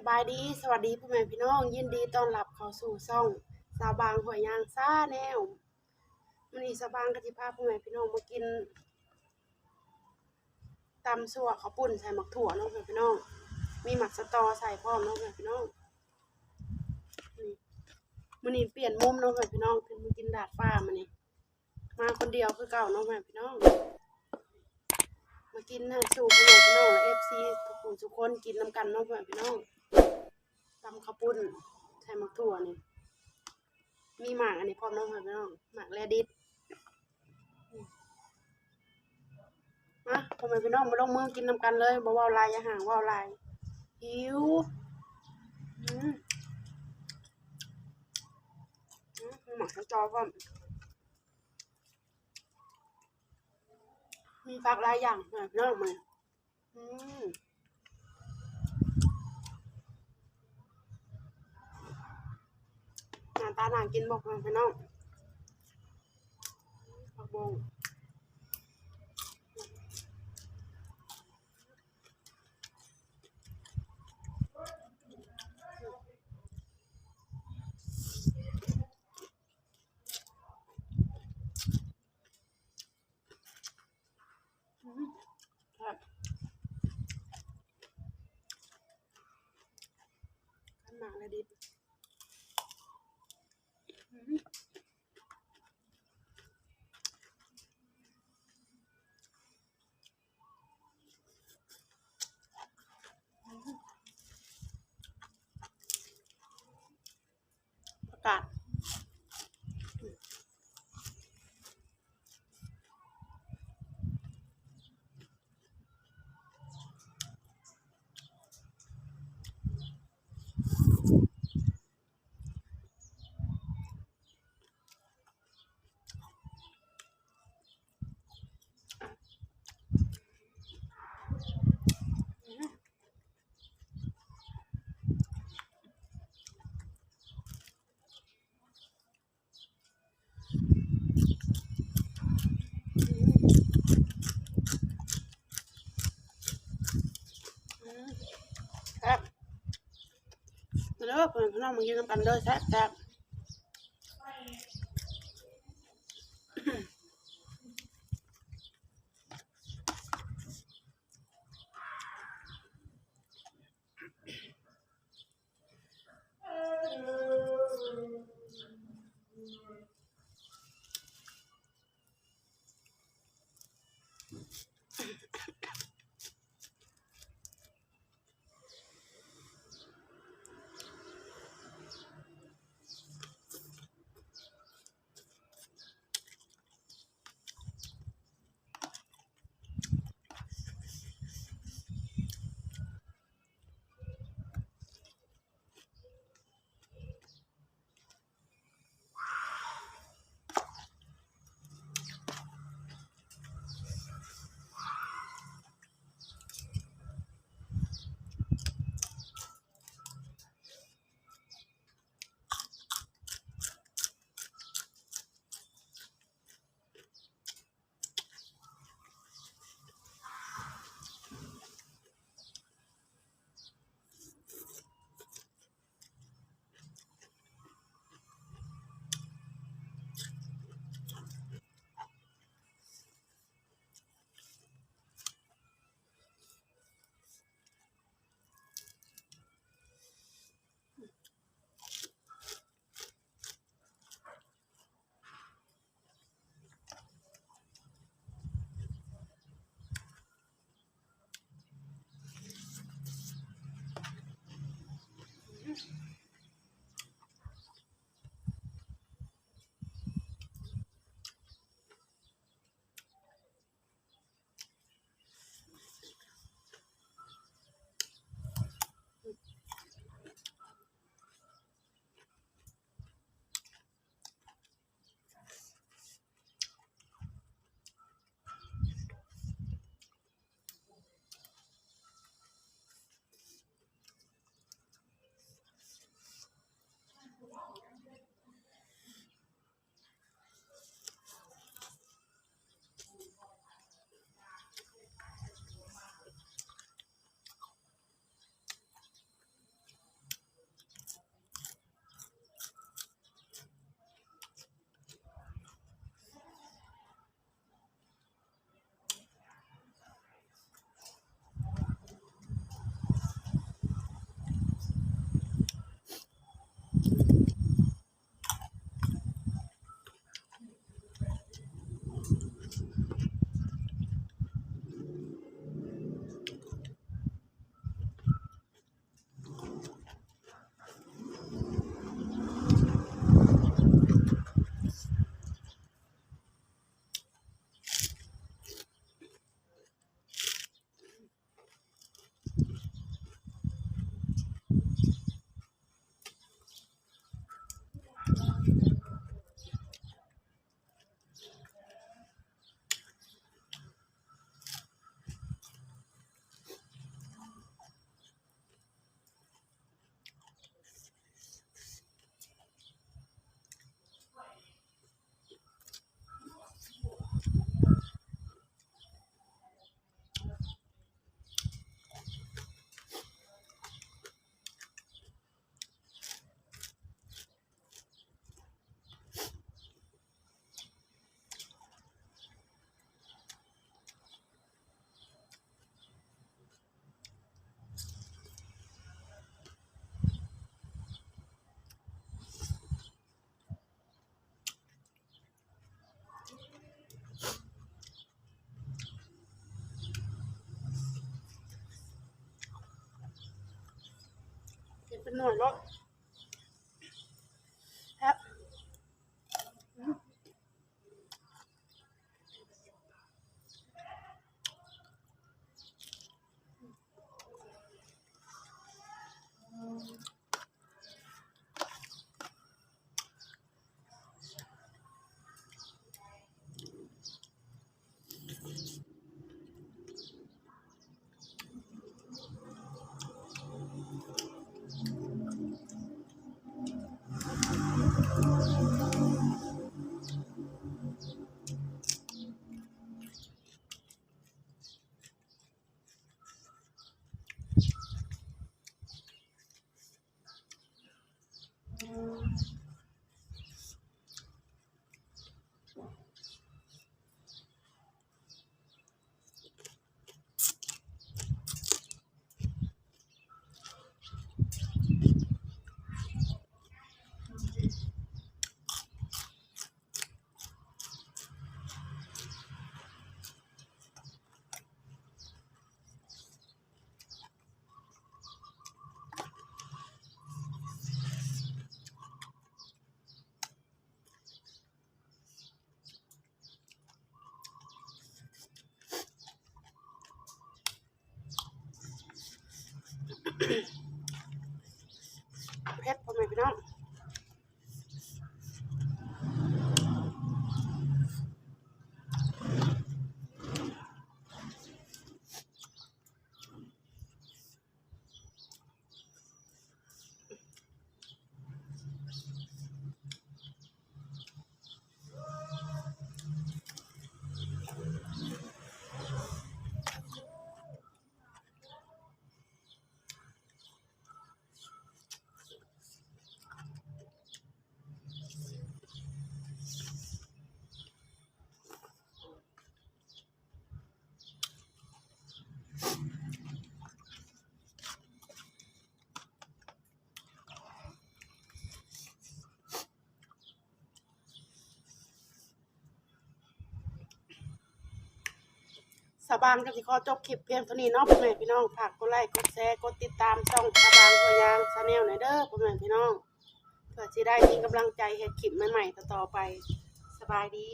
สบายดีสวัสดีพ่อแม่พี่น้องยินดีต้อนรับเข้าสู่ช่องสาวบางหัวยยางซ่าแนวมื้อนี้สาวบางก็สิพาพ่อแม่พี่น้องมากินตำซั่วข้าวปุ้นใส่หมักถั่วเนาะพ่อแม่พี่น้องมีหมักสะตอใส่พร้อมเนาะพ่อแม่พี่น้องนี่มื้อนี้เปลี่ยนมุมเนาะพ่อแม่พี่น้องขึ้นมากินดาดฟ้ามื้อนี้มาคนเดียวคือเก่าเนาะพ่อแม่พี่น้องมากินให้สู่พ่อแม่พี่น้องและ FC ทุกผู้ทุกคนกินนำกันเนาะพ่อแม่พี่น้องตำข้าวปุ้นใส่หมักถั่วนี่มีหมากอันนี้พร้อมเนาะพ่อแม่พี่น้องหมากแลดิส มาพ่อแม่พี่น้องมาลงมือกินนำกันเลยบ่เว้าหลายอย่าห่างเว้าหลายหิวอืมหมักจอพร้อมมีผักหลายอย่างพ่อแม่พี่น้องมาอืมหน้าตาน่ากินบ่พ่อแม่พี่น้องผักบงครับขันหมากและดิบประกาศครับเด้อพ่อแม่พี่น้องมากินนำกันเลยแซ่บ เป็นหน่วยรถครับเพชรพ่อแม่พี่น้องสบางก็สิขอจบคลิปเพียงเท่านี้เนาะพ่อแม่พี่น้องฝากกดไลค์กดแชร์กดติดตามช่องสบางตัวยางชาแนลหน่อยเด้อพ่อแม่พี่น้องเพื่อสิได้มีกำลังใจเฮ็ดคลิปใหม่ๆต่อๆไปสบายดี